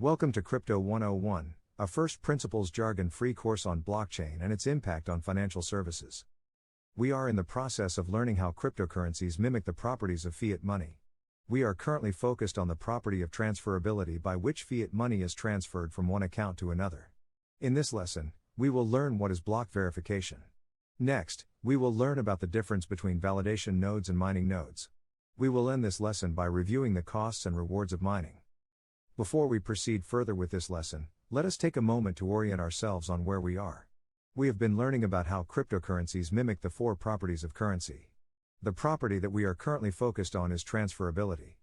Welcome to Crypto 101, a first principles jargon-free course on blockchain and its impact on financial services. We are in the process of learning how cryptocurrencies mimic the properties of fiat money. We are currently focused on the property of transferability by which fiat money is transferred from one account to another. In this lesson, we will learn what is block verification. Next, we will learn about the difference between validation nodes and mining nodes. We will end this lesson by reviewing the costs and rewards of mining. Before we proceed further with this lesson, let us take a moment to orient ourselves on where we are. We have been learning about how cryptocurrencies mimic the four properties of currency. The property that we are currently focused on is transferability.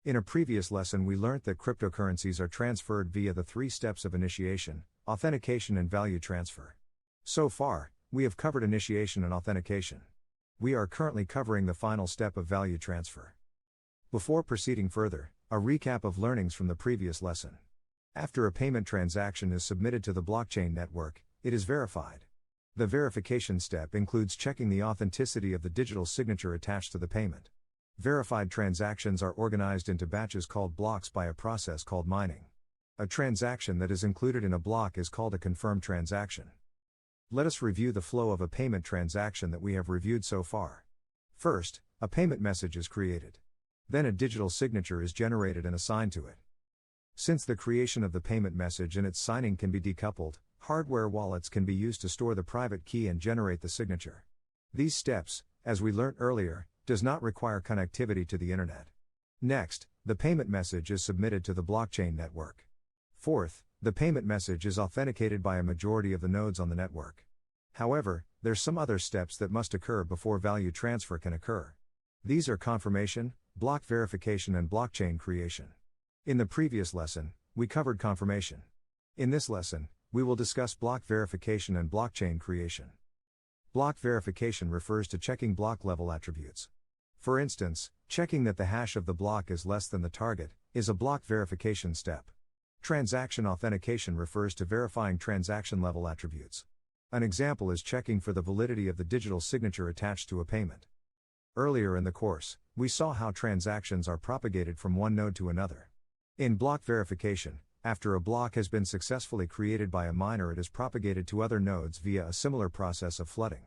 In a previous lesson we learnt that cryptocurrencies are transferred via the three steps of initiation, authentication and value transfer. So far, we have covered initiation and authentication. We are currently covering the final step of value transfer. Before proceeding further, a recap of learnings from the previous lesson. After a payment transaction is submitted to the blockchain network, it is verified. The verification step includes checking the authenticity of the digital signature attached to the payment. Verified transactions are organized into batches called blocks by a process called mining. A transaction that is included in a block is called a confirmed transaction. Let us review the flow of a payment transaction that we have reviewed so far. First, a payment message is created. Then a digital signature is generated and assigned to it. Since the creation of the payment message and its signing can be decoupled, hardware wallets can be used to store the private key and generate the signature. These steps, as we learnt earlier, does not require connectivity to the internet. Next, the payment message is submitted to the blockchain network. Fourth, the payment message is authenticated by a majority of the nodes on the network. However, there's some other steps that must occur before value transfer can occur. These are confirmation, block verification and blockchain creation. In the previous lesson, we covered confirmation. In this lesson, we will discuss block verification and blockchain creation. Block verification refers to checking block level attributes. For instance, checking that the hash of the block is less than the target is a block verification step. Transaction authentication refers to verifying transaction level attributes. An example is checking for the validity of the digital signature attached to a payment. Earlier in the course, we saw how transactions are propagated from one node to another. In block verification, after a block has been successfully created by a miner, it is propagated to other nodes via a similar process of flooding.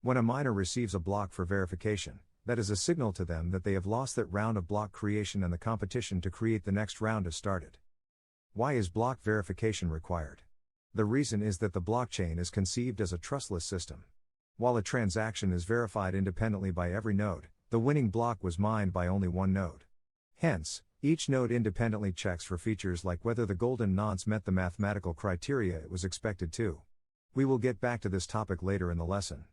When a miner receives a block for verification, that is a signal to them that they have lost that round of block creation and the competition to create the next round has started. Why is block verification required? The reason is that the blockchain is conceived as a trustless system. While a transaction is verified independently by every node, the winning block was mined by only one node. Hence, each node independently checks for features like whether the golden nonce met the mathematical criteria it was expected to. We will get back to this topic later in the lesson.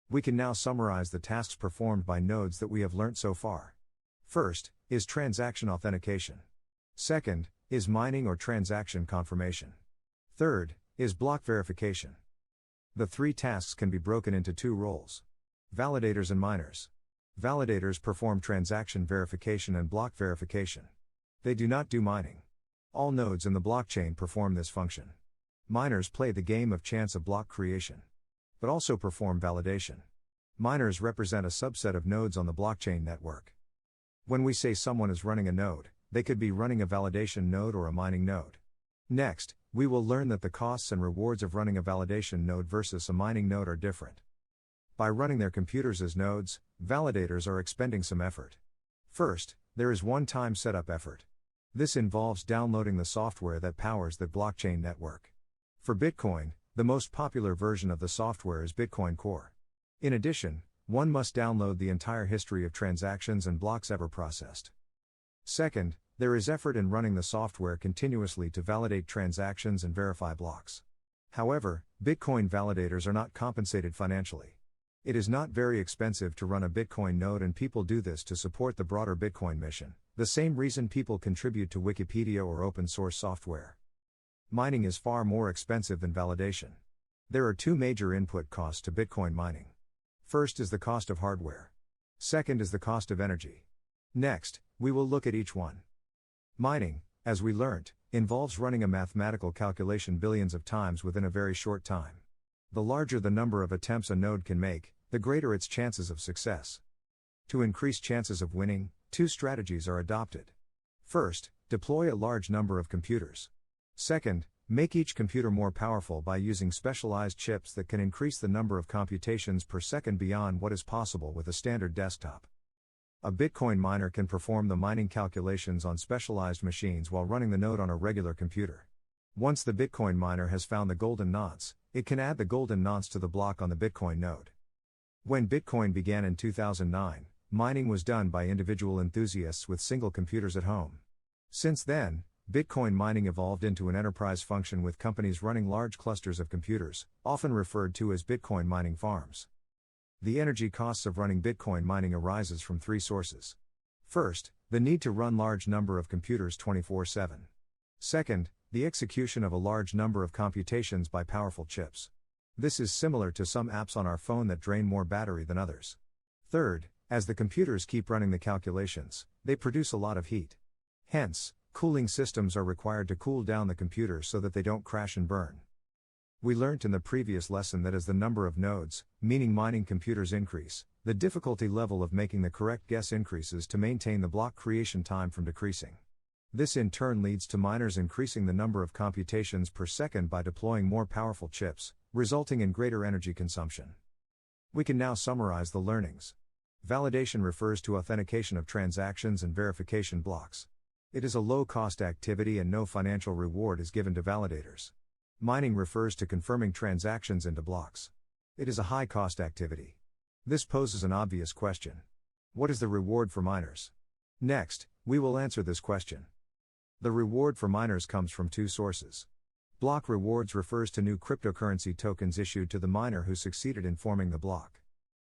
We can now summarize the tasks performed by nodes that we have learnt so far. First, is transaction authentication. Second, is mining or transaction confirmation. Third, is block verification. The three tasks can be broken into two roles: validators and miners. Validators perform transaction verification and block verification. They do not do mining. All nodes in the blockchain perform this function. Miners play the game of chance of block creation, but also perform validation. Miners represent a subset of nodes on the blockchain network. When we say someone is running a node, they could be running a validation node or a mining node. Next, we will learn that the costs and rewards of running a validation node versus a mining node are different. By running their computers as nodes, validators are expending some effort. First, there is one-time setup effort. This involves downloading the software that powers the blockchain network. For Bitcoin, the most popular version of the software is Bitcoin Core. In addition, one must download the entire history of transactions and blocks ever processed. Second, there is effort in running the software continuously to validate transactions and verify blocks. However, Bitcoin validators are not compensated financially. It is not very expensive to run a Bitcoin node, and people do this to support the broader Bitcoin mission, the same reason people contribute to Wikipedia or open source software. Mining is far more expensive than validation. There are two major input costs to Bitcoin mining. First is the cost of hardware. Second is the cost of energy. Next, we will look at each one. Mining, as we learnt, involves running a mathematical calculation billions of times within a very short time. The larger the number of attempts a node can make, the greater its chances of success. To increase chances of winning, two strategies are adopted. First, Deploy a large number of computers. Second, make each computer more powerful by using specialized chips that can increase the number of computations per second beyond what is possible with a standard desktop. A Bitcoin miner can perform the mining calculations on specialized machines while running the node on a regular computer. Once the Bitcoin miner has found the golden nonce, it can add the golden nonce to the block on the Bitcoin node. When Bitcoin began in 2009, mining was done by individual enthusiasts with single computers at home. Since then, Bitcoin mining evolved into an enterprise function with companies running large clusters of computers, often referred to as Bitcoin mining farms. The energy costs of running Bitcoin mining arises from three sources. First, the need to run large number of computers 24/7. Second, the execution of a large number of computations by powerful chips. This is similar to some apps on our phone that drain more battery than others. Third, as the computers keep running the calculations, they produce a lot of heat. Hence, cooling systems are required to cool down the computers so that they don't crash and burn. We learnt in the previous lesson that as the number of nodes, meaning mining computers, increase, the difficulty level of making the correct guess increases to maintain the block creation time from decreasing. This in turn leads to miners increasing the number of computations per second by deploying more powerful chips, resulting in greater energy consumption. We can now summarize the learnings. Validation refers to authentication of transactions and verification blocks. It is a low-cost activity and no financial reward is given to validators. Mining refers to confirming transactions into blocks. It is a high-cost activity. This poses an obvious question. What is the reward for miners? Next, we will answer this question. The reward for miners comes from two sources. Block rewards refers to new cryptocurrency tokens issued to the miner who succeeded in forming the block.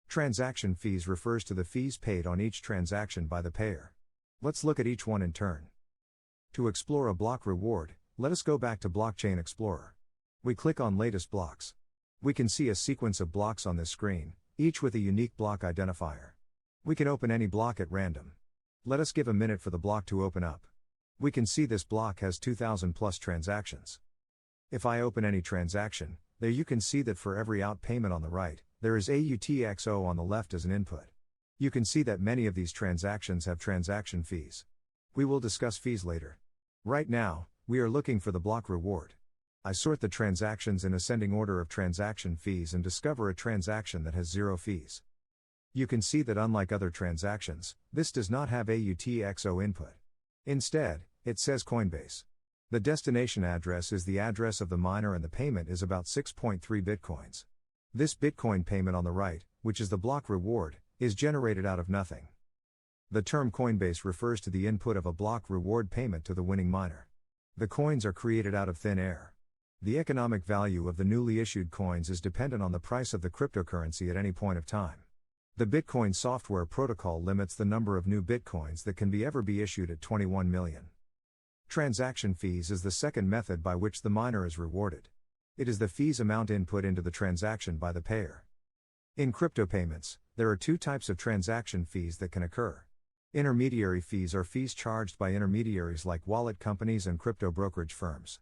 Transaction fees refers to the fees paid on each transaction by the payer. Let's look at each one in turn. To explore a block reward, let us go back to Blockchain Explorer. We click on Latest Blocks. We can see a sequence of blocks on this screen, each with a unique block identifier. We can open any block at random. Let us give a minute for the block to open up. We can see this block has 2,000 plus transactions. If I open any transaction, there you can see that for every out payment on the right, there is AUTXO on the left as an input. You can see that many of these transactions have transaction fees. We will discuss fees later. Right now, we are looking for the block reward. I sort the transactions in ascending order of transaction fees and discover a transaction that has 0 fees. You can see that unlike other transactions, this does not have AUTXO input. Instead, it says Coinbase. The destination address is the address of the miner and the payment is about 6.3 bitcoins. This bitcoin payment on the right, which is the block reward, is generated out of nothing. The term Coinbase refers to the input of a block reward payment to the winning miner. The coins are created out of thin air. The economic value of the newly issued coins is dependent on the price of the cryptocurrency at any point of time. The Bitcoin software protocol limits the number of new bitcoins that can ever be issued at 21 million. Transaction fees is the second method by which the miner is rewarded. It is the fees amount input into the transaction by the payer. In crypto payments, there are two types of transaction fees that can occur. Intermediary fees are fees charged by intermediaries like wallet companies and crypto brokerage firms.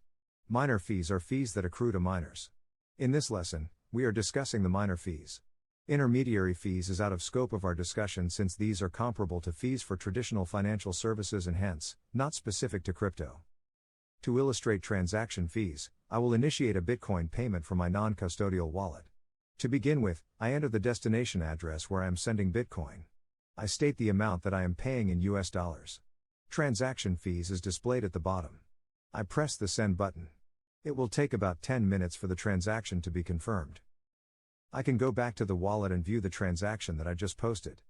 Miner fees are fees that accrue to miners. In this lesson, we are discussing the miner fees. Intermediary fees is out of scope of our discussion since these are comparable to fees for traditional financial services and hence, not specific to crypto. To illustrate transaction fees, I will initiate a Bitcoin payment from my non-custodial wallet. To begin with, I enter the destination address where I am sending Bitcoin. I state the amount that I am paying in US dollars. Transaction fees is displayed at the bottom. I press the send button. It will take about 10 minutes for the transaction to be confirmed. I can go back to the wallet and view the transaction that I just posted.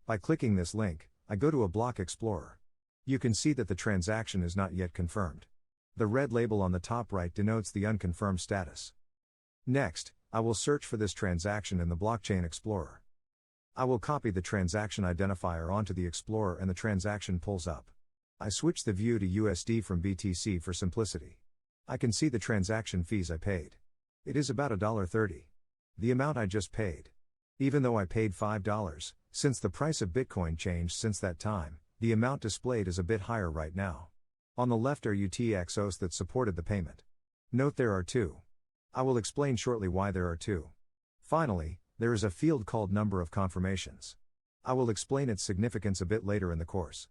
By clicking this link, I go to a block explorer. You can see that the transaction is not yet confirmed. The red label on the top right denotes the unconfirmed status. Next, I will search for this transaction in the Blockchain Explorer. I will copy the transaction identifier onto the Explorer and the transaction pulls up. I switch the view to USD from BTC for simplicity. I can see the transaction fees I paid. It is about $1.30. The amount I just paid. Even though I paid $5, since the price of Bitcoin changed since that time, the amount displayed is a bit higher right now. On the left are UTXOs that supported the payment. Note there are two. I will explain shortly why there are two. Finally, there is a field called number of confirmations. I will explain its significance a bit later in the course.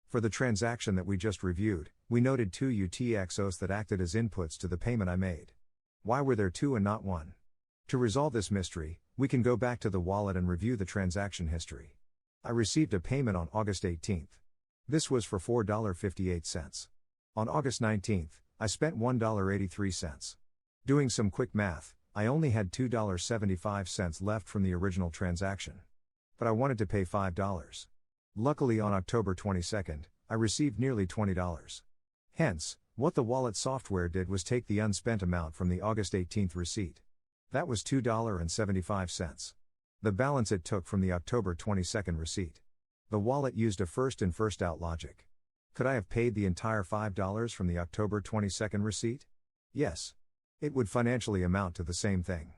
For the transaction that we just reviewed, we noted 2 UTXOs that acted as inputs to the payment I made. Why were there 2 and not 1? To resolve this mystery, we can go back to the wallet and review the transaction history. I received a payment on August 18th. This was for $4.58. On August 19th, I spent $1.83. Doing some quick math, I only had $2.75 left from the original transaction. But I wanted to pay $5. Luckily on October 22nd, I received nearly $20. Hence, what the wallet software did was take the unspent amount from the August 18th receipt. That was $2.75. The balance it took from the October 22nd receipt. The wallet used a first in first out logic. Could I have paid the entire $5 from the October 22nd receipt? Yes. It would financially amount to the same thing.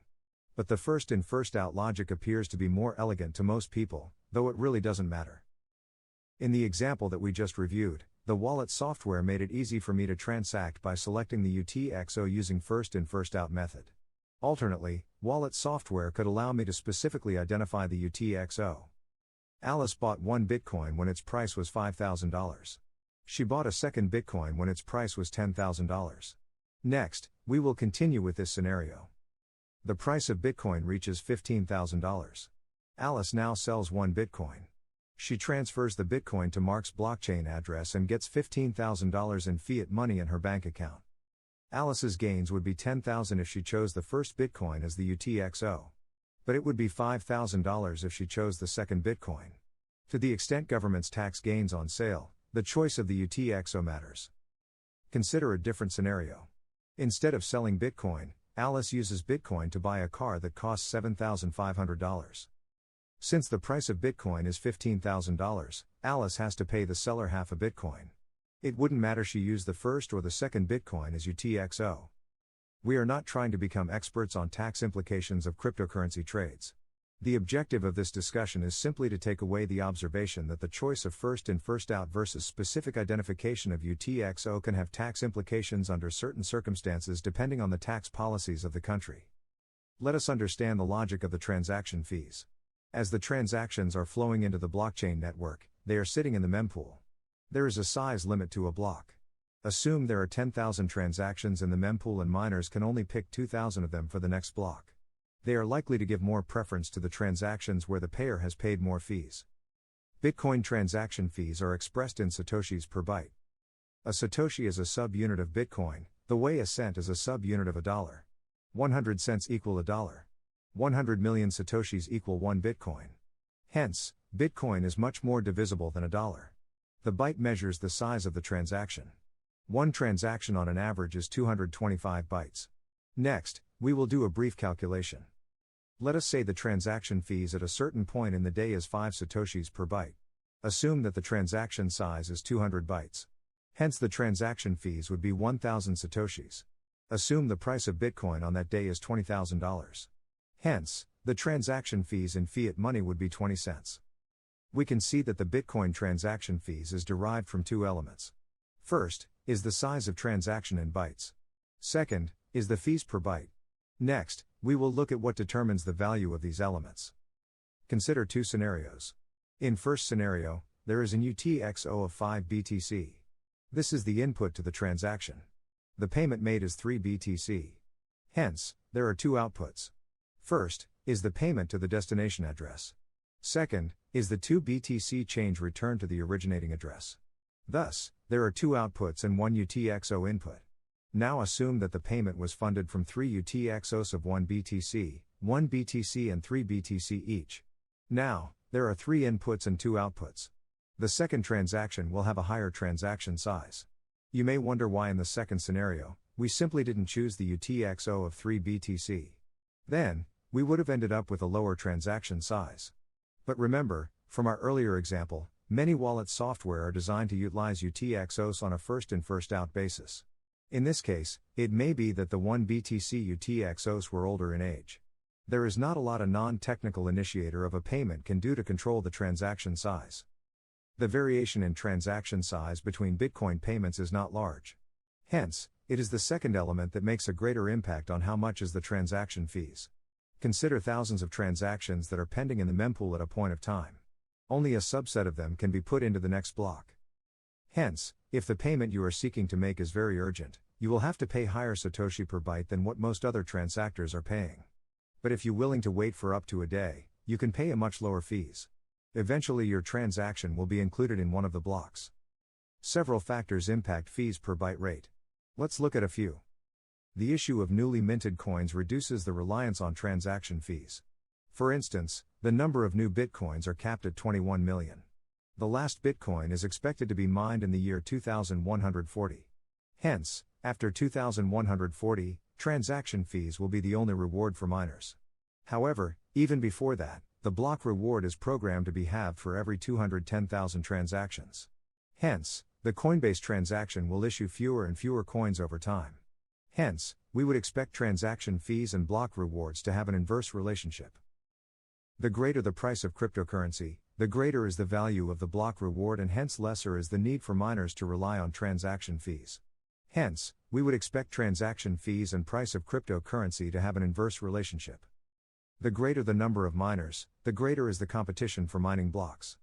But the first in first out logic appears to be more elegant to most people, though it really doesn't matter. In the example that we just reviewed, the wallet software made it easy for me to transact by selecting the UTXO using first in first out method. Alternately, wallet software could allow me to specifically identify the UTXO. Alice bought 1 Bitcoin when its price was $5,000. She bought a second Bitcoin when its price was $10,000. Next, we will continue with this scenario. The price of Bitcoin reaches $15,000. Alice now sells 1 Bitcoin. She transfers the Bitcoin to Mark's blockchain address and gets $15,000 in fiat money in her bank account. Alice's gains would be $10,000 if she chose the first Bitcoin as the UTXO. But it would be $5,000 if she chose the second Bitcoin. To the extent governments tax gains on sale, the choice of the UTXO matters. Consider a different scenario. Instead of selling Bitcoin, Alice uses Bitcoin to buy a car that costs $7,500. Since the price of Bitcoin is $15,000, Alice has to pay the seller half a Bitcoin. It wouldn't matter she used the first or the second Bitcoin as UTXO. We are not trying to become experts on tax implications of cryptocurrency trades. The objective of this discussion is simply to take away the observation that the choice of first in first out versus specific identification of UTXO can have tax implications under certain circumstances depending on the tax policies of the country. Let us understand the logic of the transaction fees. As the transactions are flowing into the blockchain network, they are sitting in the mempool. There is a size limit to a block. Assume there are 10,000 transactions in the mempool and miners can only pick 2,000 of them for the next block. They are likely to give more preference to the transactions where the payer has paid more fees. Bitcoin transaction fees are expressed in satoshis per byte. A satoshi is a subunit of Bitcoin, the way a cent is a subunit of a dollar. 100 cents equal a dollar. 100 million satoshis equal 1 Bitcoin. Hence, Bitcoin is much more divisible than a dollar. The byte measures the size of the transaction. One transaction on an average is 225 bytes. Next, we will do a brief calculation. Let us say the transaction fees at a certain point in the day is 5 satoshis per byte. Assume that the transaction size is 200 bytes. Hence the transaction fees would be 1,000 satoshis. Assume the price of Bitcoin on that day is $20,000. Hence, the transaction fees in fiat money would be 20 cents. We can see that the Bitcoin transaction fees is derived from 2 elements. First, is the size of transaction in bytes. Second, is the fees per byte. Next, we will look at what determines the value of these elements. Consider 2 scenarios. In first scenario, there is an UTXO of 5 BTC. This is the input to the transaction. The payment made is 3 BTC. Hence, there are 2 outputs. First, is the payment to the destination address. Second, is the 2 BTC change returned to the originating address. Thus, there are 2 outputs and 1 UTXO input. Now assume that the payment was funded from 3 UTXOs of 1 BTC, 1 BTC and 3 BTC each. Now, there are 3 inputs and 2 outputs. The second transaction will have a higher transaction size. You may wonder why in the second scenario, we simply didn't choose the UTXO of 3 BTC. Then, we would have ended up with a lower transaction size. But remember, from our earlier example, many wallet software are designed to utilize UTXOs on a first in first out basis. In this case, it may be that the 1 BTC UTXOs were older in age. There is not a lot a non-technical initiator of a payment can do to control the transaction size. The variation in transaction size between Bitcoin payments is not large. Hence, it is the second element that makes a greater impact on how much is the transaction fees. Consider thousands of transactions that are pending in the mempool at a point of time. Only a subset of them can be put into the next block. Hence, if the payment you are seeking to make is very urgent, you will have to pay higher Satoshi per byte than what most other transactors are paying. But if you're willing to wait for up to a day, you can pay a much lower fees. Eventually your transaction will be included in one of the blocks. Several factors impact fees per byte rate. Let's look at a few. The issue of newly minted coins reduces the reliance on transaction fees. For instance, the number of new bitcoins are capped at 21 million. The last bitcoin is expected to be mined in the year 2140. Hence, after 2140, transaction fees will be the only reward for miners. However, even before that, the block reward is programmed to be halved for every 210,000 transactions. Hence, the Coinbase transaction will issue fewer and fewer coins over time. Hence, we would expect transaction fees and block rewards to have an inverse relationship. The greater the price of cryptocurrency, the greater is the value of the block reward, and hence lesser is the need for miners to rely on transaction fees. Hence, we would expect transaction fees and price of cryptocurrency to have an inverse relationship. The greater the number of miners, the greater is the competition for mining blocks.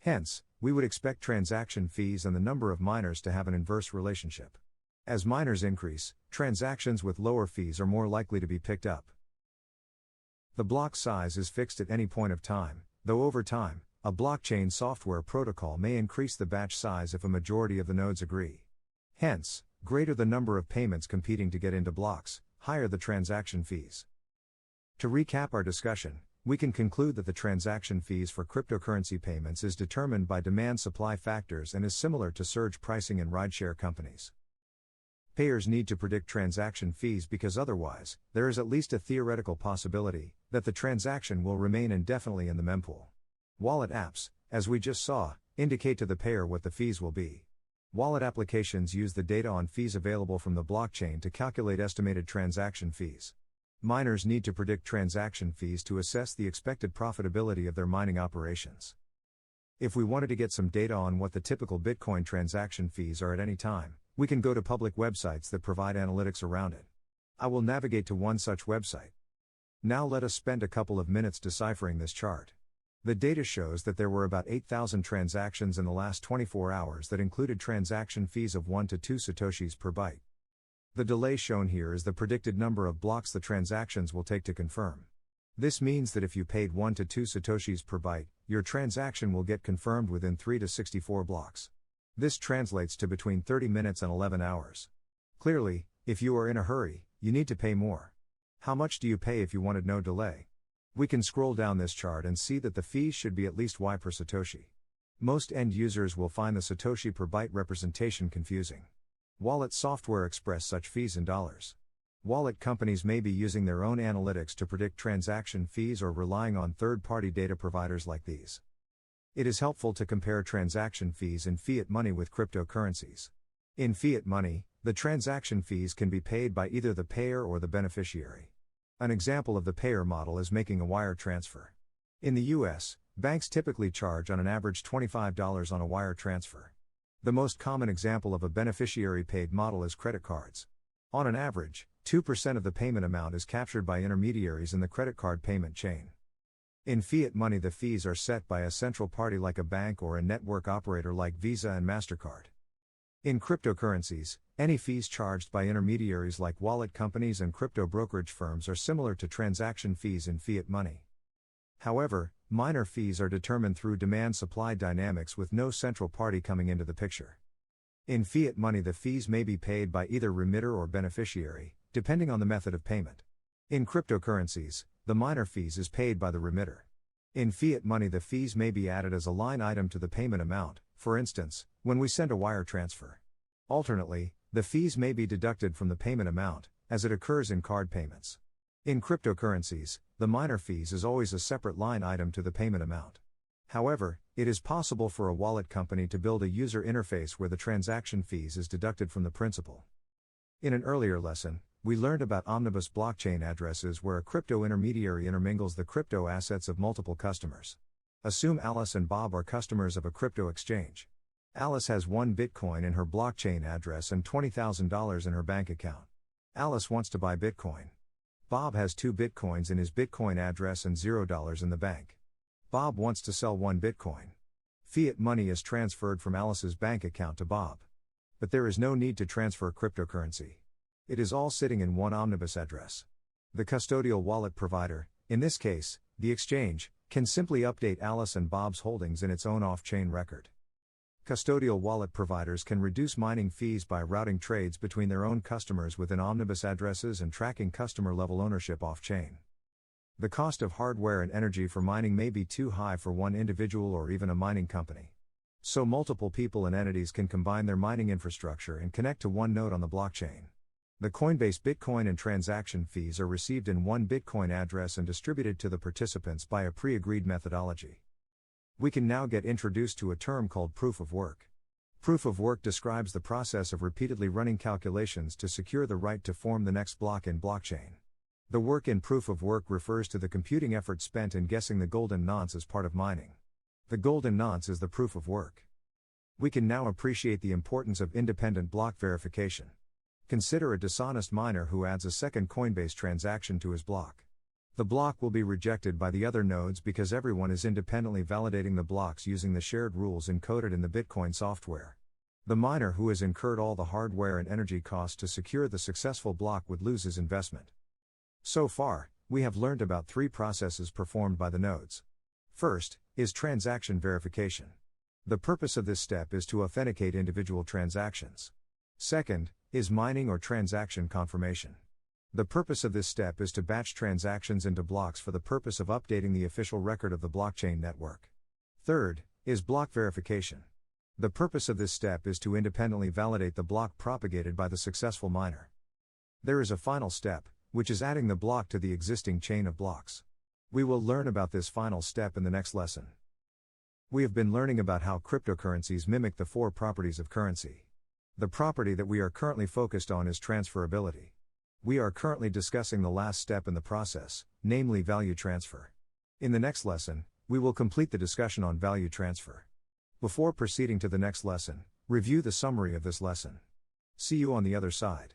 Hence, we would expect transaction fees and the number of miners to have an inverse relationship. As miners increase, transactions with lower fees are more likely to be picked up. The block size is fixed at any point of time, though over time, a blockchain software protocol may increase the batch size if a majority of the nodes agree. Hence, greater the number of payments competing to get into blocks, higher the transaction fees. To recap our discussion, we can conclude that the transaction fees for cryptocurrency payments is determined by demand-supply factors and is similar to surge pricing in rideshare companies. Payers need to predict transaction fees because otherwise, there is at least a theoretical possibility that the transaction will remain indefinitely in the mempool. Wallet apps, as we just saw, indicate to the payer what the fees will be. Wallet applications use the data on fees available from the blockchain to calculate estimated transaction fees. Miners need to predict transaction fees to assess the expected profitability of their mining operations. If we wanted to get some data on what the typical Bitcoin transaction fees are at any time, we can go to public websites that provide analytics around it. I will navigate to one such website. Now let us spend a couple of minutes deciphering this chart. The data shows that there were about 8,000 transactions in the last 24 hours that included transaction fees of 1 to 2 satoshis per byte. The delay shown here is the predicted number of blocks the transactions will take to confirm. This means that if you paid 1 to 2 satoshis per byte, your transaction will get confirmed within 3 to 64 blocks. This translates to between 30 minutes and 11 hours. Clearly, if you are in a hurry, you need to pay more. How much do you pay if you wanted no delay? We can scroll down this chart and see that the fees should be at least Y per satoshi. Most end users will find the satoshi per byte representation confusing. Wallet software express such fees in dollars. Wallet companies may be using their own analytics to predict transaction fees or relying on third-party data providers like these. It is helpful to compare transaction fees in fiat money with cryptocurrencies. In fiat money, the transaction fees can be paid by either the payer or the beneficiary. An example of the payer model is making a wire transfer. In the US, banks typically charge on an average $25 on a wire transfer. The most common example of a beneficiary-paid model is credit cards. On an average, 2% of the payment amount is captured by intermediaries in the credit card payment chain. In fiat money, the fees are set by a central party like a bank or a network operator like Visa and MasterCard. In cryptocurrencies, any fees charged by intermediaries like wallet companies and crypto brokerage firms are similar to transaction fees in fiat money. However, miner fees are determined through demand-supply dynamics with no central party coming into the picture. In fiat money, the fees may be paid by either remitter or beneficiary, depending on the method of payment. In cryptocurrencies, the miner fees is paid by the remitter. In fiat money, the fees may be added as a line item to the payment amount, for instance, when we send a wire transfer. Alternately, the fees may be deducted from the payment amount, as it occurs in card payments. In cryptocurrencies, the miner fees is always a separate line item to the payment amount. However, it is possible for a wallet company to build a user interface where the transaction fees is deducted from the principal. In an earlier lesson, we learned about omnibus blockchain addresses where a crypto intermediary intermingles the crypto assets of multiple customers. Assume Alice and Bob are customers of a crypto exchange. Alice has 1 Bitcoin in her blockchain address and $20,000 in her bank account. Alice wants to buy Bitcoin. Bob has 2 Bitcoins in his Bitcoin address and $0 in the bank. Bob wants to sell 1 Bitcoin. Fiat money is transferred from Alice's bank account to Bob. But there is no need to transfer cryptocurrency. It is all sitting in one omnibus address. The custodial wallet provider, in this case, the exchange, can simply update Alice and Bob's holdings in its own off-chain record. Custodial wallet providers can reduce mining fees by routing trades between their own customers within omnibus addresses and tracking customer-level ownership off-chain. The cost of hardware and energy for mining may be too high for one individual or even a mining company. So multiple people and entities can combine their mining infrastructure and connect to one node on the blockchain. The Coinbase Bitcoin and transaction fees are received in one Bitcoin address and distributed to the participants by a pre-agreed methodology. We can now get introduced to a term called proof of work. Proof of work describes the process of repeatedly running calculations to secure the right to form the next block in blockchain. The work in proof of work refers to the computing effort spent in guessing the golden nonce as part of mining. The golden nonce is the proof of work. We can now appreciate the importance of independent block verification. Consider a dishonest miner who adds a second Coinbase transaction to his block. The block will be rejected by the other nodes because everyone is independently validating the blocks using the shared rules encoded in the Bitcoin software. The miner who has incurred all the hardware and energy costs to secure the successful block would lose his investment. So far, we have learned about three processes performed by the nodes. First, is transaction verification. The purpose of this step is to authenticate individual transactions. Second, is mining or transaction confirmation. The purpose of this step is to batch transactions into blocks for the purpose of updating the official record of the blockchain network. Third, is block verification. The purpose of this step is to independently validate the block propagated by the successful miner. There is a final step, which is adding the block to the existing chain of blocks. We will learn about this final step in the next lesson. We have been learning about how cryptocurrencies mimic the four properties of currency. The property that we are currently focused on is transferability. We are currently discussing the last step in the process, namely value transfer. In the next lesson, we will complete the discussion on value transfer. Before proceeding to the next lesson, review the summary of this lesson. See you on the other side.